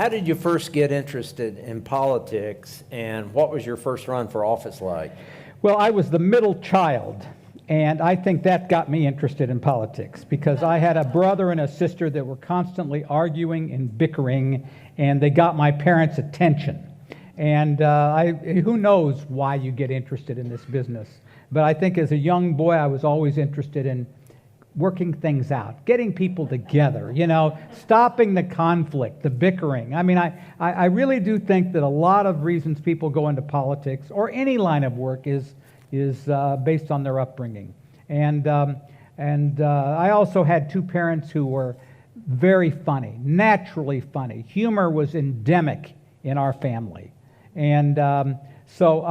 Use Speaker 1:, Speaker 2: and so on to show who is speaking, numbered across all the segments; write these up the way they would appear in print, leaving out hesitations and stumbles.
Speaker 1: How did you first get interested in politics, and what was your first run for office like?
Speaker 2: Well, I was the middle child, and I think that got me interested in politics because I had a brother and a sister that were constantly arguing and bickering, and they got my parents' attention. And who knows why you get interested in this business. But I think as a young boy, I was always interested in working things out, getting people together, stopping the conflict, the bickering. I mean, I really do think that a lot of reasons people go into politics or any line of work is based on their upbringing. And I also had two parents who were very funny, naturally funny. Humor was endemic in our family. And so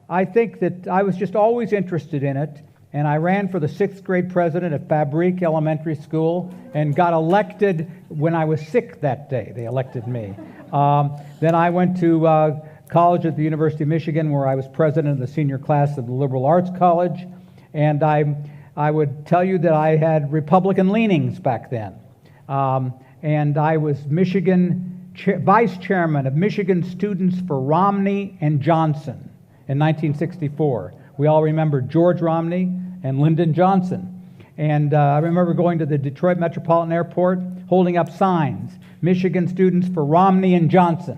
Speaker 2: I think that I was just always interested in it. And I ran for the 6th grade president at Fabrique Elementary School and got elected when I was sick that day. They elected me. Then I went to college at the University of Michigan, where I was president of the senior class of the Liberal Arts College. And I would tell you that I had Republican leanings back then. And I was vice chairman of Michigan Students for Romney and Johnson in 1964. We all remember George Romney and Lyndon Johnson. And I remember going to the Detroit Metropolitan Airport, holding up signs, Michigan Students for Romney and Johnson.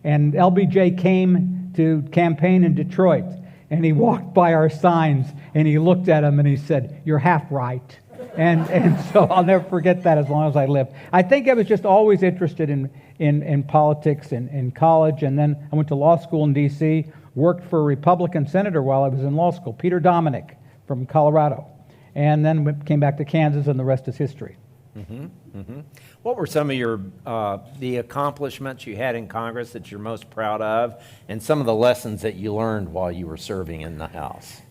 Speaker 2: And LBJ came to campaign in Detroit, and he walked by our signs, and he looked at them, and he said, "You're half right." And so I'll never forget that as long as I live. I think I was just always interested in politics in college, and then I went to law school in D.C., worked for a Republican senator while I was in law school, Peter Dominic from Colorado, and then came back to Kansas, and the rest is history.
Speaker 1: Mm-hmm, mm-hmm. What were some of your the accomplishments you had in Congress that you're most proud of, and some of the lessons that you learned while you were serving in the House?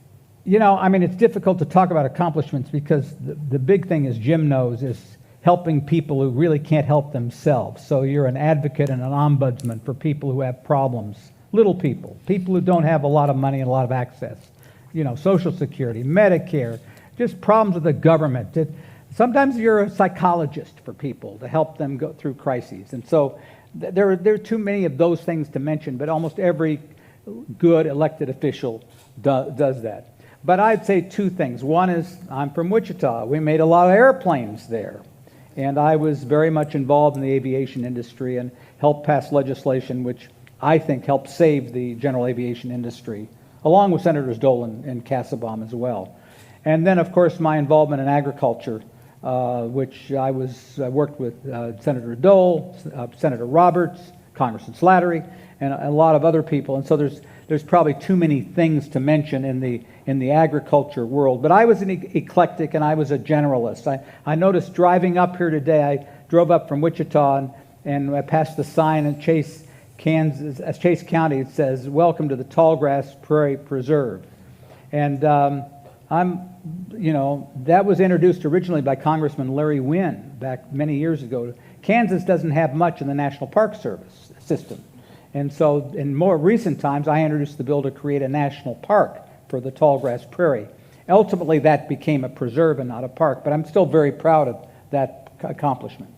Speaker 2: It's difficult to talk about accomplishments because the big thing, as Jim knows, is helping people who really can't help themselves. So you're an advocate and an ombudsman for people who have problems. Little people who don't have a lot of money and a lot of access, Social Security, Medicare, just problems with the government. Sometimes you're a psychologist for people to help them go through crises. And so there are too many of those things to mention, but almost every good elected official does that. But I'd say two things. One is I'm from Wichita. We made a lot of airplanes there. And I was very much involved in the aviation industry and helped pass legislation which I think helped save the general aviation industry, along with Senators Dole and Kassebaum as well. And then, of course, my involvement in agriculture, which I worked with Senator Dole, Senator Roberts, Congressman Slattery, and a lot of other people. And so there's probably too many things to mention in the agriculture world. But I was an eclectic, and I was a generalist. I noticed driving up here today, I drove up from Wichita, and I passed the sign in Chase County. It says, "Welcome to the Tallgrass Prairie Preserve." And that was introduced originally by Congressman Larry Wynn back many years ago. Kansas doesn't have much in the National Park Service system. And so in more recent times, I introduced the bill to create a national park for the Tallgrass Prairie. Ultimately, that became a preserve and not a park, but I'm still very proud of that accomplishment.